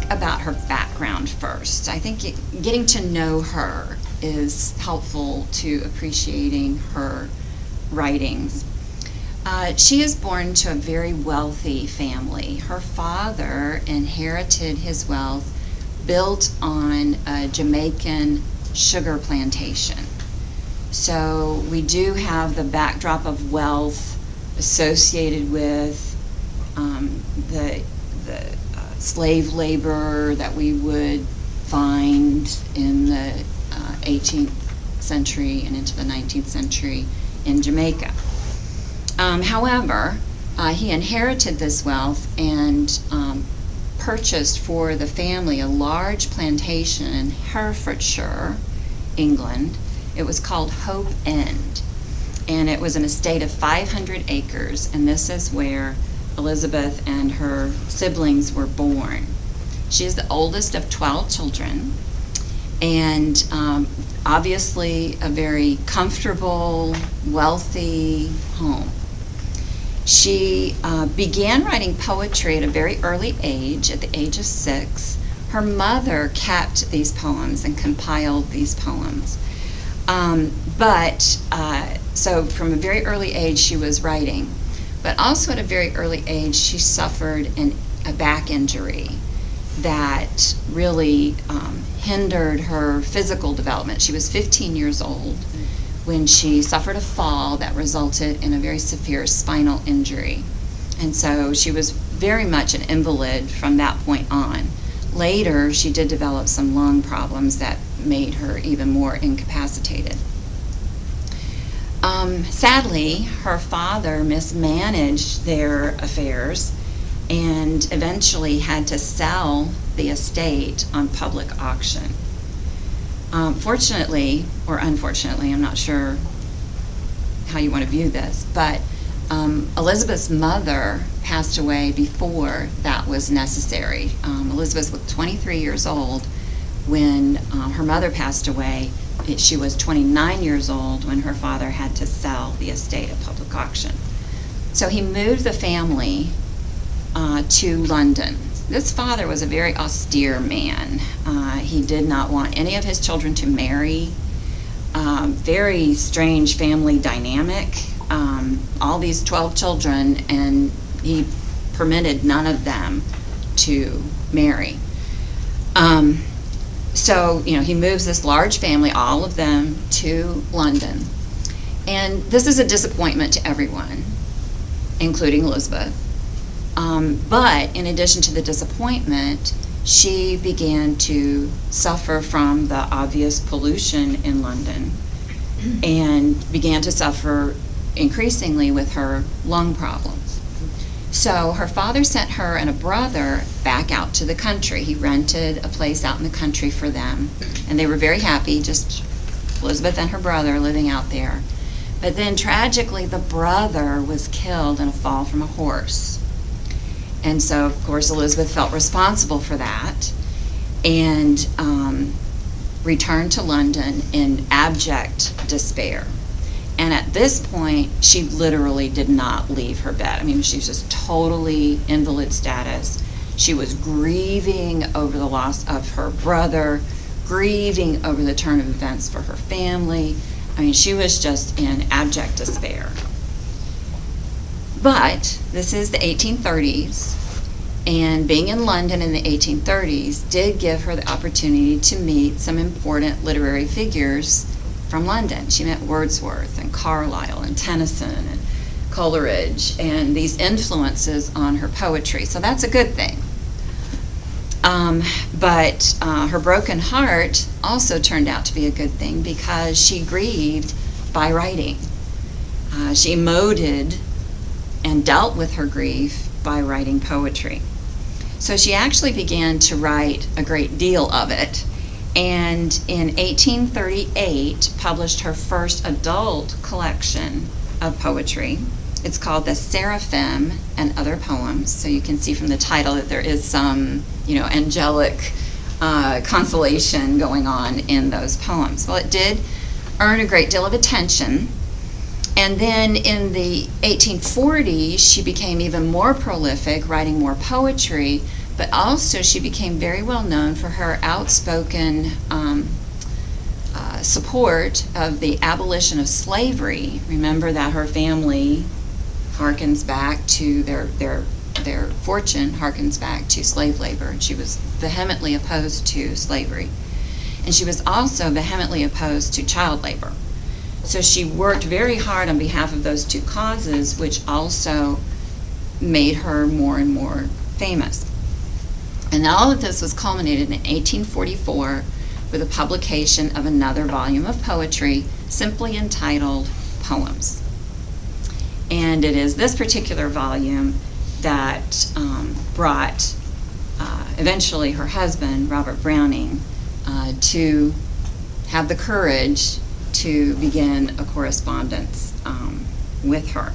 ask about her background first. I think getting to know her is helpful to appreciating her writings. She is born to a very wealthy family. Her father inherited his wealth built on a Jamaican sugar plantation. So we do have the backdrop of wealth associated with the slave labor that we would find in the 18th century and into the 19th century in Jamaica. However, he inherited this wealth and purchased for the family a large plantation in Herefordshire, England. It was called Hope End, and it was an estate of 500 acres, and this is where Elizabeth and her siblings were born. She is the oldest of 12 children, and obviously a very comfortable, wealthy home. She began writing poetry at a very early age, at the age of 6. Her mother kept these poems and compiled these poems. So from a very early age she was writing, but also at a very early age she suffered a back injury that really hindered her physical development. She was 15 years old when she suffered a fall that resulted in a very severe spinal injury. And so she was very much an invalid from that point on. Later, she did develop some lung problems that made her even more incapacitated. Sadly, her father mismanaged their affairs and eventually had to sell the estate on public auction. Fortunately, or unfortunately, I'm not sure how you want to view this, but Elizabeth's mother passed away before that was necessary. Elizabeth was 23 years old when her mother passed away. She was 29 years old when her father had to sell the estate at public auction. So he moved the family to London. This father was a very austere man. He did not want any of his children to marry. Very strange family dynamic. All these 12 children, and he permitted none of them to marry. So, he moves this large family, all of them, to London. And this is a disappointment to everyone, including Elizabeth. But in addition to the disappointment, she began to suffer from the obvious pollution in London and began to suffer increasingly with her lung problems. So her father sent her and a brother back out to the country. He rented a place out in the country for them, and they were very happy, just Elizabeth and her brother living out there. But then tragically, the brother was killed in a fall from a horse. And so, of course, Elizabeth felt responsible for that and returned to London in abject despair. And at this point, she literally did not leave her bed. I mean, she was just totally invalid status. She was grieving over the loss of her brother, grieving over the turn of events for her family. I mean, she was just in abject despair. But this is the 1830s, and being in London in the 1830s did give her the opportunity to meet some important literary figures from London. She met Wordsworth and Carlyle and Tennyson and Coleridge, and these influences on her poetry. So that's a good thing. But her broken heart also turned out to be a good thing because she grieved by writing. She emoted and dealt with her grief by writing poetry. So she actually began to write a great deal of it, and in 1838 published her first adult collection of poetry. It's called The Seraphim and Other Poems. So you can see from the title that there is some, angelic consolation going on in those poems. Well, it did earn a great deal of attention. And then in the 1840s, she became even more prolific, writing more poetry, But also she became very well known for her outspoken support of the abolition of slavery. Remember that her family harkens back to their fortune harkens back to slave labor, and she was vehemently opposed to slavery. And she was also vehemently opposed to child labor. So she worked very hard on behalf of those two causes, which also made her more and more famous. And all of this was culminated in 1844 with the publication of another volume of poetry simply entitled Poems. And it is this particular volume that brought eventually her husband, Robert Browning, to have the courage to begin a correspondence with her.